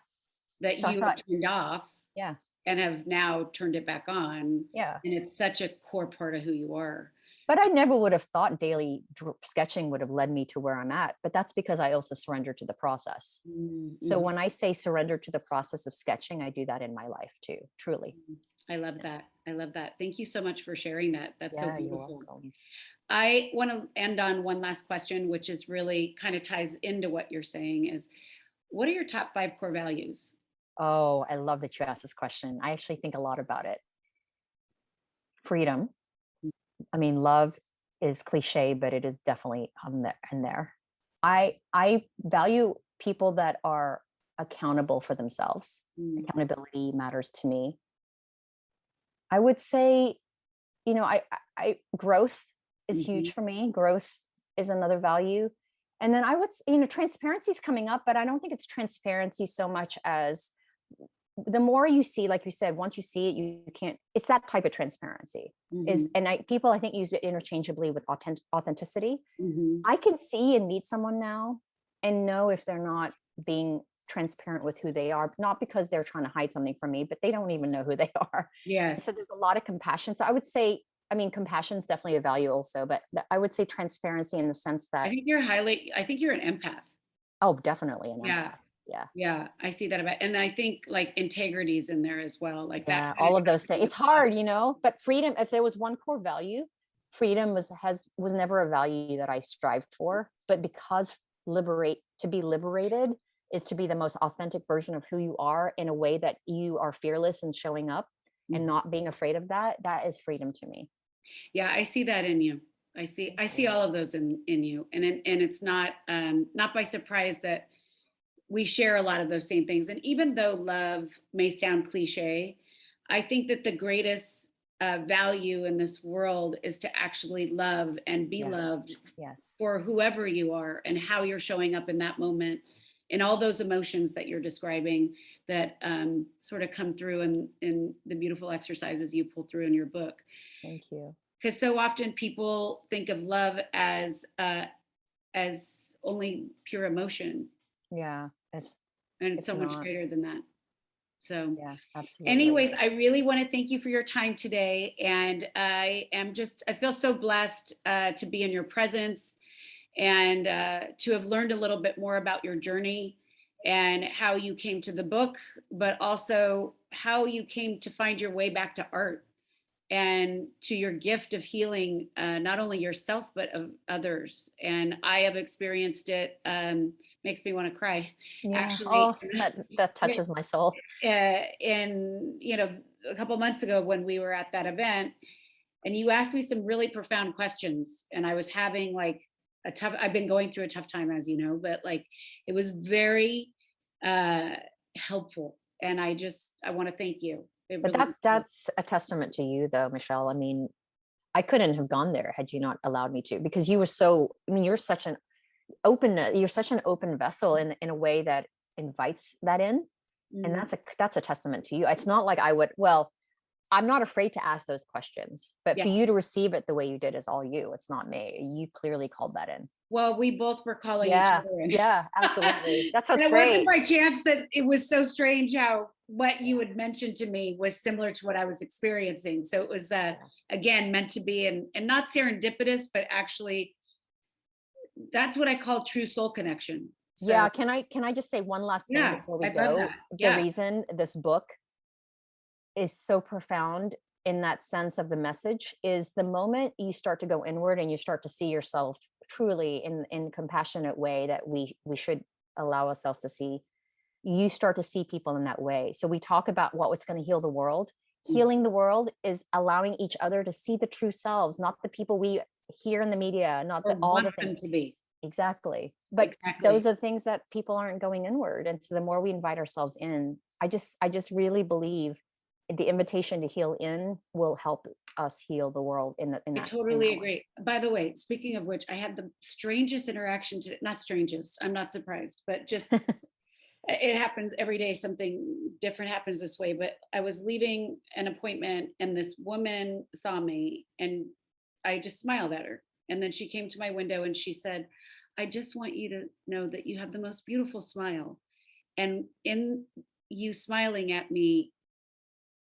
that So I you have thought, turned off yeah, and have now turned it back on. yeah. And it's such a core part of who you are. But I never would have thought daily sketching would have led me to where I'm at. But that's because I also surrendered to the process. Mm. So Mhm. when I say surrender to the process of sketching, I do that in my life too, truly. Mhm. I love that. I love that. Thank you so much for sharing that. That's so Yeah, you're beautiful. welcome. I want to end on one last question, which is really kind of ties into what you're saying is, what are your top 5 core values? Oh, I love that you asked this question. I actually think a lot about it. freedom. I mean, love is cliche, but it is definitely in there. I value people that are accountable for themselves. Accountability matters to me. I would say, I growth is huge for me. Growth is another value. And then I would, transparency is coming up, but I don't think it's transparency so much as the more you see, like you said, once you see it, you can't, it's that type of transparency people, I think, use it interchangeably with authenticity. I can see and meet someone now and know if they're not being transparent with who they are, not because they're trying to hide something from me, but they don't even know who they are. Yes. So there's a lot of compassion. So I would say, compassion is definitely a value also, but I would say transparency in the sense that I think you're an empath. Oh, definitely an Yeah. empath. Yeah. Yeah, I see that about, and I think like integrity is in there as well. Like that. All of those things. It's hard, but freedom, if there was one core value, freedom was never a value that I strived for, but because to be liberated is to be the most authentic version of who you are in a way that you are fearless in showing up and not being afraid of that is freedom to me. Yeah, I see that in you. I see all of those in you. And it's not by surprise that we share a lot of those same things. And even though love may sound cliche, I think that the greatest value in this world is to actually love and be loved for whoever you are and how you're showing up in that moment, and all those emotions that you're describing that sort of come through in the beautiful exercises you pull through in your book. Thank you. Because so often people think of love as only pure emotion. Yeah. And it's so much greater than that. So yeah, absolutely. Anyways, I really want to thank you for your time today. And I feel so blessed to be in your presence and to have learned a little bit more about your journey and how you came to the book, but also how you came to find your way back to art and to your gift of healing, not only yourself, but of others. And I have experienced it. Makes me want to cry. Yeah. Actually, that touches my soul. And a couple months ago when we were at that event, and you asked me some really profound questions, and I was having like I've been going through a tough time, as you know, but like it was very helpful. And I want to thank you. But that's a testament to you, though, Michelle. I mean, I couldn't have gone there had you not allowed me to, because you were you're such an open vessel in a way that invites that in. And that's a testament to you. It's not like I'm not afraid to ask those questions, but for you to receive it the way you did is all you. It's not me. You clearly called that in. Well, we both were calling each other in. Yeah, absolutely. That's what's and it great. wasn't by chance that it was so strange how what you had mentioned to me was similar to what I was experiencing. So it was, again, meant to be and not serendipitous, but actually that's what I call true soul connection. So, yeah. Can I just say one last thing before we go? The reason this book is so profound in that sense of the message is the moment you start to go inward and you start to see yourself truly in compassionate way that we should allow ourselves to see, you start to see people in that way. So we talk about what's going to heal the world. Healing the world is allowing each other to see the true selves, not the people we hear in the media, not all the things to be. Exactly. But those are things that people aren't going inward. And so the more we invite ourselves in, I just really believe the invitation to heal in will help us heal the world I totally agree. By the way, speaking of which, I had the strangest interaction today. Not strangest, I'm not surprised, but just it happens every day. Something different happens this way. But I was leaving an appointment and this woman saw me and I just smiled at her. And then she came to my window and she said, I just want you to know that you have the most beautiful smile. And in you smiling at me,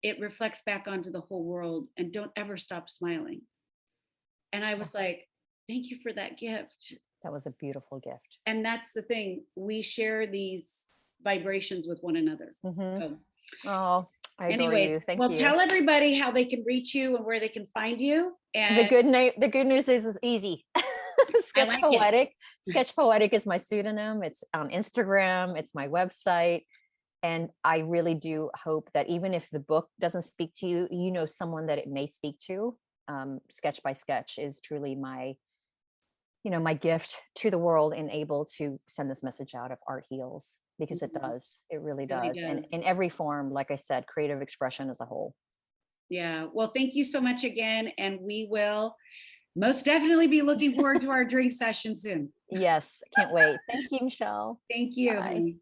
it reflects back onto the whole world, and don't ever stop smiling. And I was like, thank you for that gift. That was a beautiful gift. And that's the thing. We share these vibrations with one another. So, I adore you. Thank you. Tell everybody how they can reach you and where they can find you. And the good news is it's easy. SketchPoetic. SketchPoetic is my pseudonym. It's on Instagram. It's my website. And I really do hope that even if the book doesn't speak to you, you know someone that it may speak to. Sketch by Sketch is truly my, my gift to the world, and able to send this message out of art heals, because it Mhm. does. It really It really does. And does. in every form, like I said, creative expression as a whole. Yeah. Well, thank you so much again. And we will most definitely be looking forward to our drink session soon. Yes, can't wait. Thank you, Michelle. Thank you, Bye. honey.